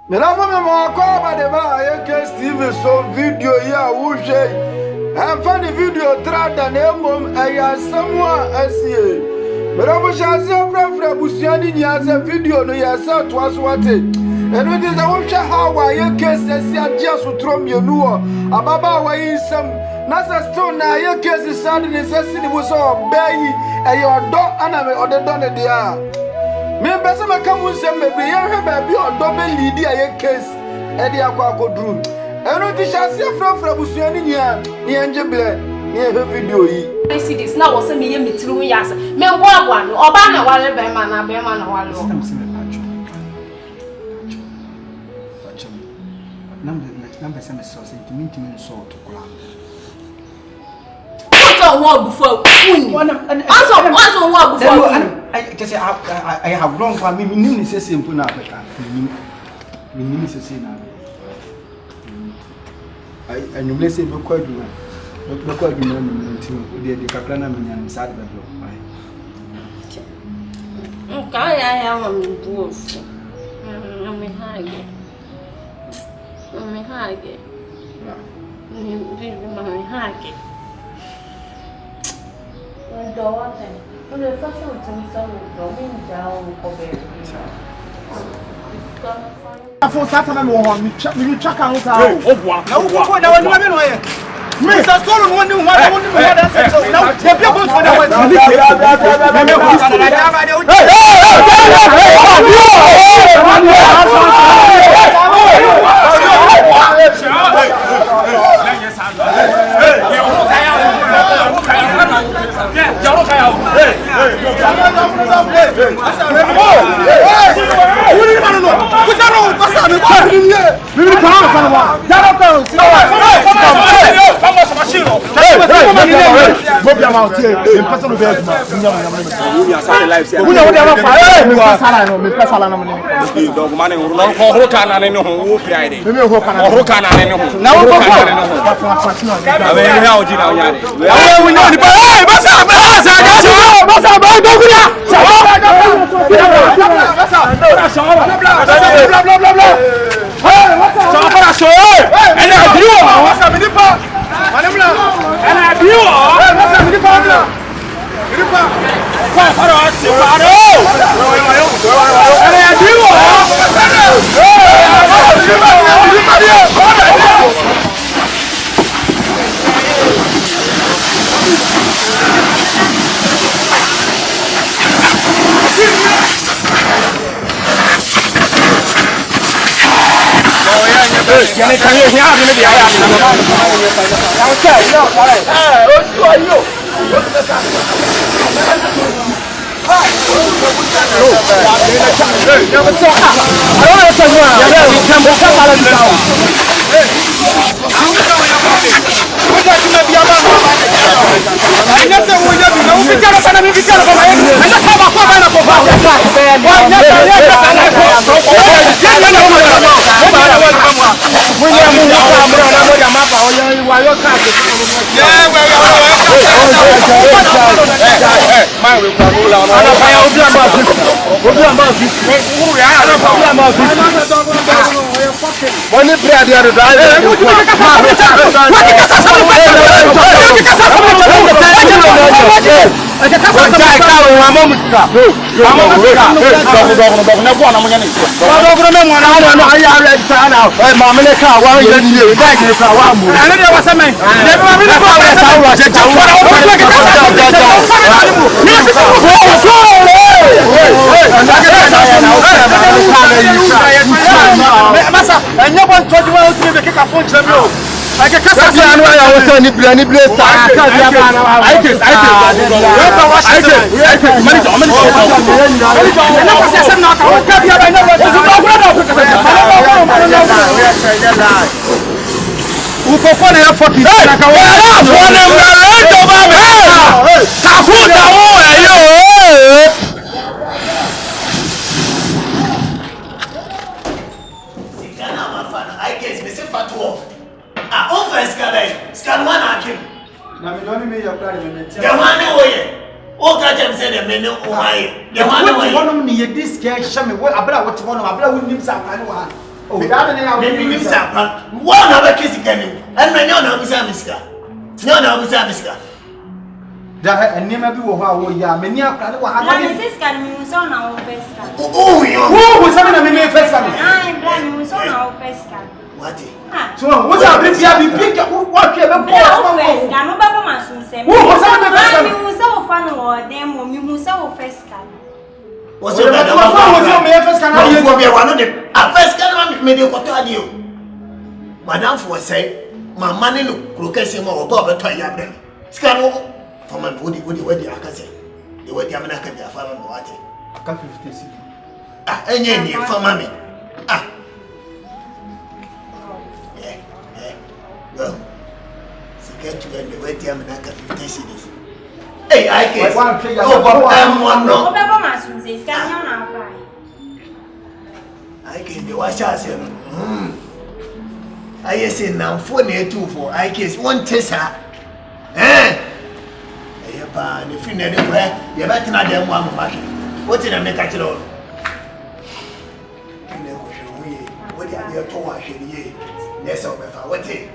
Me la fo me mo kwa ba de ba ye ke Steve so video ya wo hwe. En fa ni video trada na emom aya samwa asie. Me la fo chance frefre busuani ni ase video no ya sa to aso ate. Enu ti za wo hwe hawa ye ke sesi agia so tromienu wo. Ababa wa yinsam na sa still na ye ke sesi ni sesi ni bo so obayi eye odo ana me odedo ne dia. Me pese maka mu nsem mebe ye hwe ba bi odo be lead aye case e de akwa akodru enu ti chase frafra busuani nya ni enjeble ni e video yi I see this now was me ye mitru yas me wo abwa no oba na wale be ma na wale o number some source to mean so to kula so wo bufo uni also wo bufo I have grown for me ni say simple na Africa ni say na I you bless it because you know the kakra na menya no sad be block ka ya ma mi buofu me hage ni bi ma me hage do what o le fashion to me so do me down ko be afọ satana no ho mi twaka ho sa o boa na wo ko na wani me no ye me sa solo no woni ho da woni ho da se so na ye bi ko so da wa me ko sa da ya ba de o Oh, that na me sapa. One na be kiss kan. And me na be say miska. No na be say miska. Da enema bi wo ho a wo ya me ni akra wa ha. Na me say ska me so na wo first ska. Oh yo. Wo say na me first ska. Ah, bra me so na wo first ska. What? So wo say be bia bi pick what ke be Bra wo first ska no ba ba ma so nsem. Wo say na first ska. Me say wo fa no wo dem mo me say wo first ska. What's your name? What's your name? First can I hear you? One of them. A first can I make you what are you? Madam for say, my money look croquet more about 20 years. Scan for my body, what the Akase. The way the American farmer what? Ka 50 cedi. Ah, any for mommy. Ah. Well, secret to the way the American 50 cedis. Hey, I guess. Oh, but I'm no. Oba ma so say ska nya na fa. I can do what I say. I say now phone here too for I guess one tesa. Ba the fin there where you better not them one market. What did I make at all? What did I to wash it? Yes, over what it?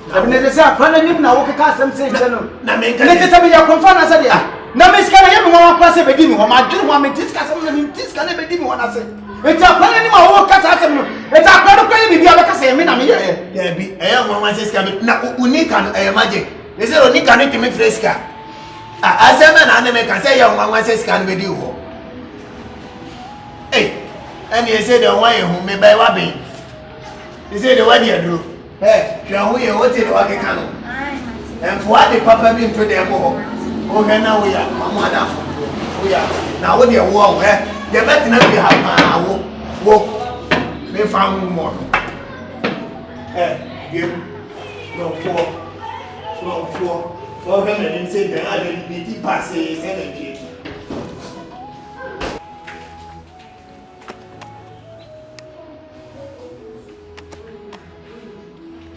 I mean, there's a plan in now. Okay, custom say, no, make it tell me your confirm. I said, yeah. Now, Miss Can I have one person beginning? Or my dream one, discuss something. This can never give me one. I said, it's a plan in my whole cut. It's a plan of playing with the other say, I mean, I'm here. There be a young woman says, now, unique and magic. They say, unique and me fresca. I said, man, I can say, young woman says, can be you. Hey, and you say, the one who may buy what be. You say, the one you do. Hey, you what is the working canoe? And for what the papa mean to them all. Okay, now we are, Mamma. We are now when you walk where you better not be happy. Walk, me found more. Hey, you no four. For him and say the other BT passes energy.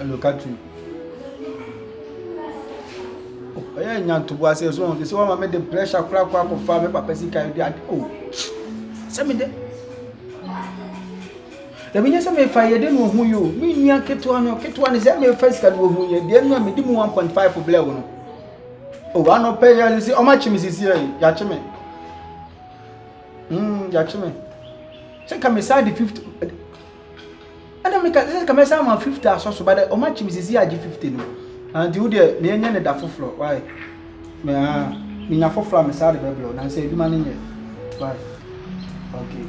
Look at you. I ain't to was as long as one made the pressure crack for farm papa can oh. Send me there. The minister may fire them who you mean young Ketuan is every first can who you didn't know me 1.5 for Blair. Oh, I no pay you see how much Mrs. here, Yachime. Yachime. Say, come inside the 50. And I make a come inside 50 or so, but how much Mrs. here, 15. And you there, me and the full floor. Why? Me na full floor, me side the baby, and say, you man in here. Why? Okay.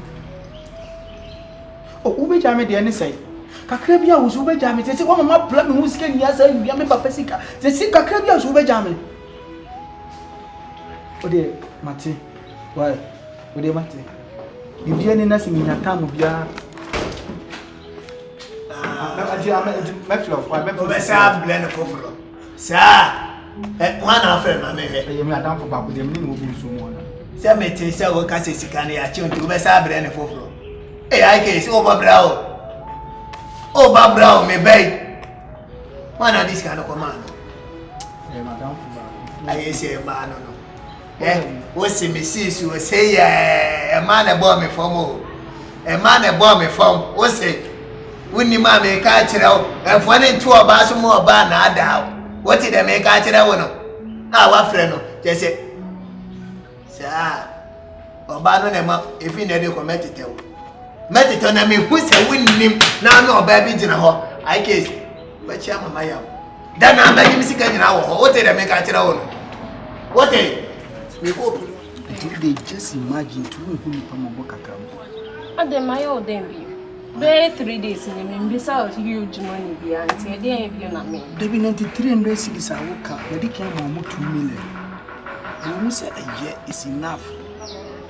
Oh, Ube Jammy, the any say. Kakrabia was Ube Jammy. They say, one of my plumbing who's getting yes, and you remember Pesica. They say, Kakrabia was Ube Jammy. Ode Mate, why? Ode Mate. You be any nursing in your time of your. My floor, why? My sir, blend of overflow. Sir, one of them, I mean, you are down for back with them moving someone. Some may say, so what can say, Sikani, I tune to Bessa blend of overflow. Hey, I guess over brow. Over brow, may bay. One of this kind of command. I say, man, no. What's the missus who say, a man above me from home? A man above me from, what's it? When the man may catch it out, and one and two about some more ban, I doubt. What did they make catch it out? Our friend, just say, sir, or ban if you never commit it. Met it on me, who's a winning him now, no baby in a hall. I guess, but you're my young. Then I'm making me sick in an hour. What did I make catch it out? What a they just imagine to whom from Bokakam. And then my old damn. Very 3 days in the Bissau huge money behind here. They ain't you not me. There be 93 cities I woke up, but they came on 2 million. And we say a year is enough.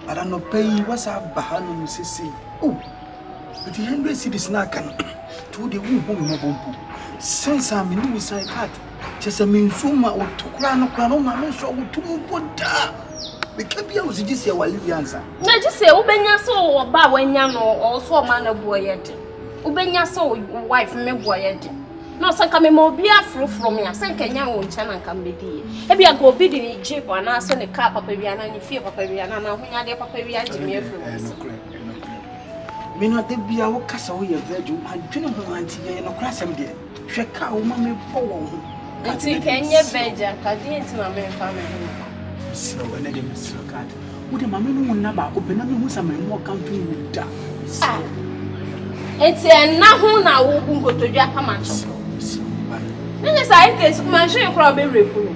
I don't know pay what's up Bahano Mississippi. Oh, but the 100 cities now can to the womb. Since I'm in the side cat, just a mean summa or to crown of Cranoma, so to move. We can't be able to just say, well, the answer. Now just say, Ubenya so or Bawanyano or so man of boy yet. Ubenya so wife me boy yet. No, some come more be a fruit from me. I send Kenya on China can be dear. Maybe I go bid in Egypt and I send a car, Papaviana, and you feel Papaviana, when I get Papaviana to me. me no de bia wo kasa wo ye virgin adwene ho anti ye no kra sem de hwe ka wo ma me bo wo ho nti kenye virgin ka di nti ma me fa me so na de misro kat wo de ma me no na ba open na me hu sa me mo kan tu ni da enti na ho na wo gu nkotodwa kama cho nene sa ite su ma hwe kra be repu no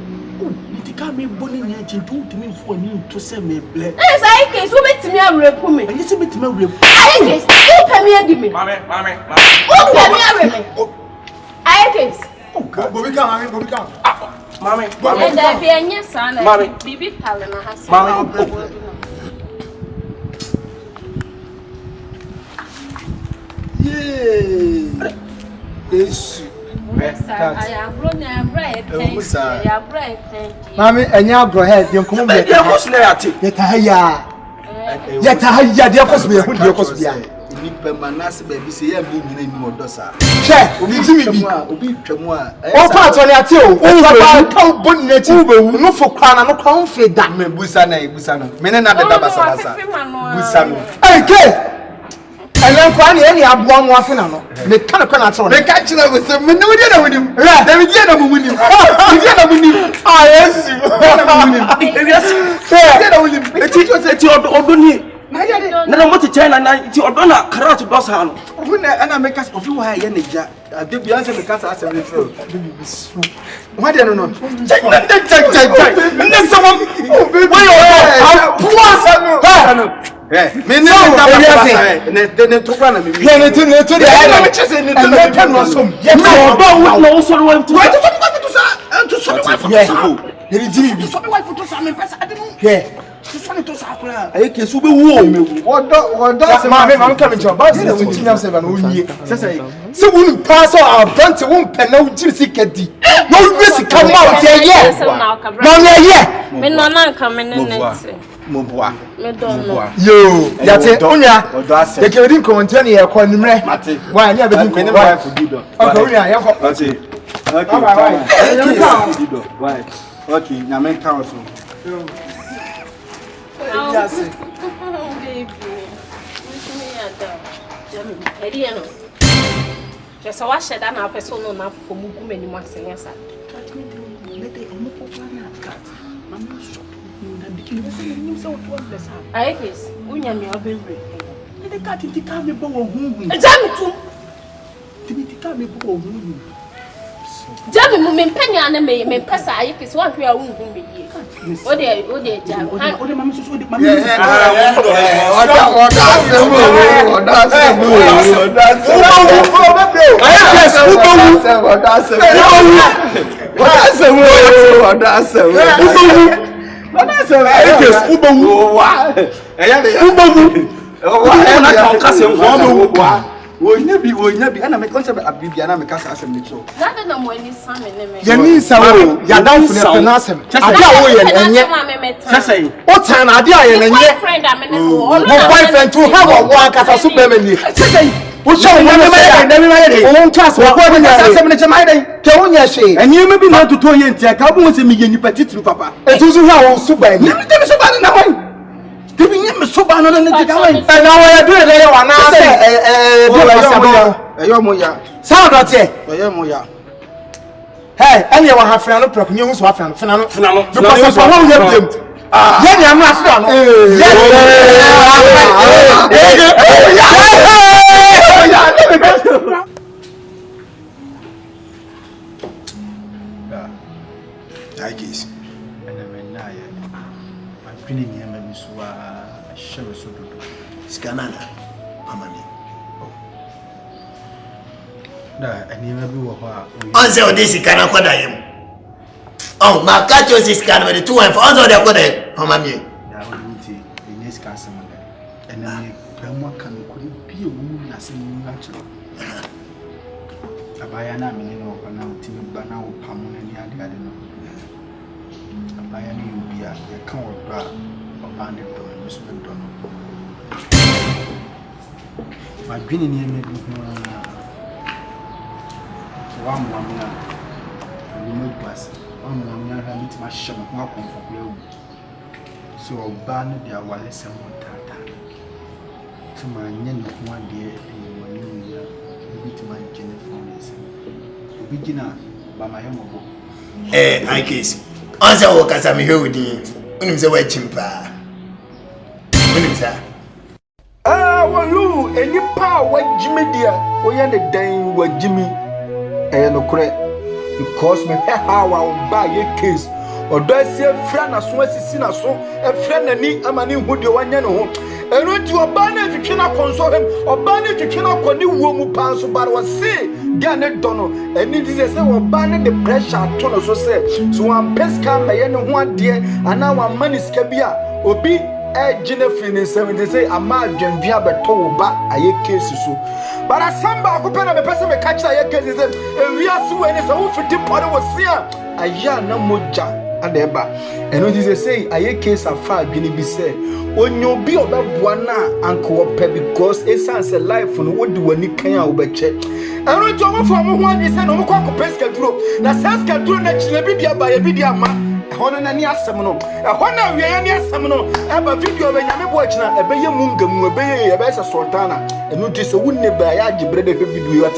nti ka me boni ni agintu tumi fo ani to se me ble nene sa ite su betimi arepu me ani se betimi arepu ite o pemi adi me mame o pemi arepu ite Bobby come, Bobby come. Mami, and there be any son, Bibi Palana has Yes. I am grown and bright. Mammy, and your bro head, you come back. Yet I dear Cosby, who you Cosby. Nipa manase baby say ya me nyina ni odosa che obi jimi bi obi twamwa o pa to le ate o ba ka boni na ti no fo kwa na no kwa on fe da me busa no me ne na de baba sa busa no eh ke elen kwa na eni aboa mo afe na no me ka na kwa na tro me ka kira go se me ne wodi na wodi da me die na mo wodi me die na mo ni yes na mo wodi die na wodi eti to se ti odoni na mo te China na ti odona karat dosa no wona ana me ka ofi wa ya na ja de bia se me ka sa asem retro wa de no no ne someone we yo puasa no me ne to kwa na me ne to de na me chese ne to na pen no som ye no do no so no to so me wa ne jimi bi so me wa to sa me pesa ade no Susani to sakura. Aye ke su be wo mewu. Wodo ma come in job. Ba se won tinya se ba no nyi. Se won pass our brand won pe na ujiri sikadi. No wisi come out here. No me me no na nka me ne mo boa. me don no. Yo, yate onya. Ye ke din comment ne ye kwa nimre. Wa ne abedin ko. Okay, onya ye ko. Okay. Okay, na men ka so. Yes. Baby. Me ada. Eriano. Just wash that na person no na for mugu meni mo asenya sa. Ai kes, unya mi obere. Ede ka tinti ka me bo wo hu. Jami tu. Tinti ka me bo wo hu. Jami mu me mpanya na me pesa ai kes wa hwe a hu hu me die. Ode jam. Ode mama so ode mama. Wonya bi ana me concept abibia na me kasa asem ne cho Nada na mo ni same ne me. Ye ni sa wo ya dan fu ne na asem. Ade a wo ye enye. Sese O tan na ade a ye enye. Friend am ne no. Mo boyfriend to have a one kasa so be me ni. Sese wo show mo me ye. O won class wo bo ni asem ne chema ye. Ke wonya hwe. enye me bi na toto ye ntia ka bo se me ye nipa titru papa Etu so ha wo so ba ni. me dem so ba na wan Debi nye me so ba no ne tika wan Na wo ye do le wa na se eyo mo ya sound out here. eyo mo ya Hey, any one have friend no prop nyu so afan fina no. Because for how you blame. Ye ni am afra no. Tigers and me na ya adwene ni ma bi so a hyewe so dodo Scanana. Amani. da ani ma bi wo ho a On se odisi kana kwada yem. Oh, ma catch your scan with the 2 and 4 on the kwada yem. Mama mi. ya o nti enye ska asem da ene pramwa kan ko bi e wu na asem ni ga kiro abaya na me ni no ko na utimi ba na wo pam na ni ade ade no abaya ni obi a ye kan wo bra oba ne do no so do no ma dwene ni me bi ho wa mo na ni mo pass wa mo na ha mit ma hye mo ho akonfo kula wu so oba ne dia wale sem tata to my young one day, you to my Jennifer. Beginner by my own. I guess. Answer what I'm here with you. When is the way chimpa? When is that? Well, and you power what Jimmy dear, we are the dang what Jimmy. And no correct. Because me how I'll buy a case. Or does your friend as well as sin so a friend and need a man who do one year home. And when you are banner, you cannot console him, or banner, you cannot call you woman pounds, but was say, Janet Donald, and it is a say, or banner the pressure, Tono so say. So I'm pesca, my end one dear, and now I'm money scabia, or be a Jennifer in 70 say, a man, Genvia, but told back a case so. But as somebody who pen up a person may catch a case, and we are so and it's a whole 50 part was here. A year no more jack. Adeba and what is a say a case of far gini be said when you be about buana uncle because it sounds a life on what do when can over check and when you from one is an uncle pesca group that says can do next video by a video man honor near seminal a honor we are near seminal ever video when I'm watching a bay mungum a bay a best sultana and notice a wouldn't buy a bread video at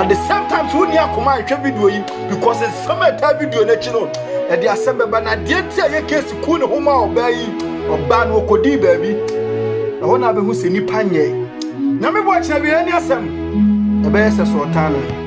the same time when you command video because it's summertime video national. And the assembly banner did say a case of Kuna Homa or Ban Wokodi baby. I want to have who's in Nipanye. Now, me watch every any assembly. The best of Sultana.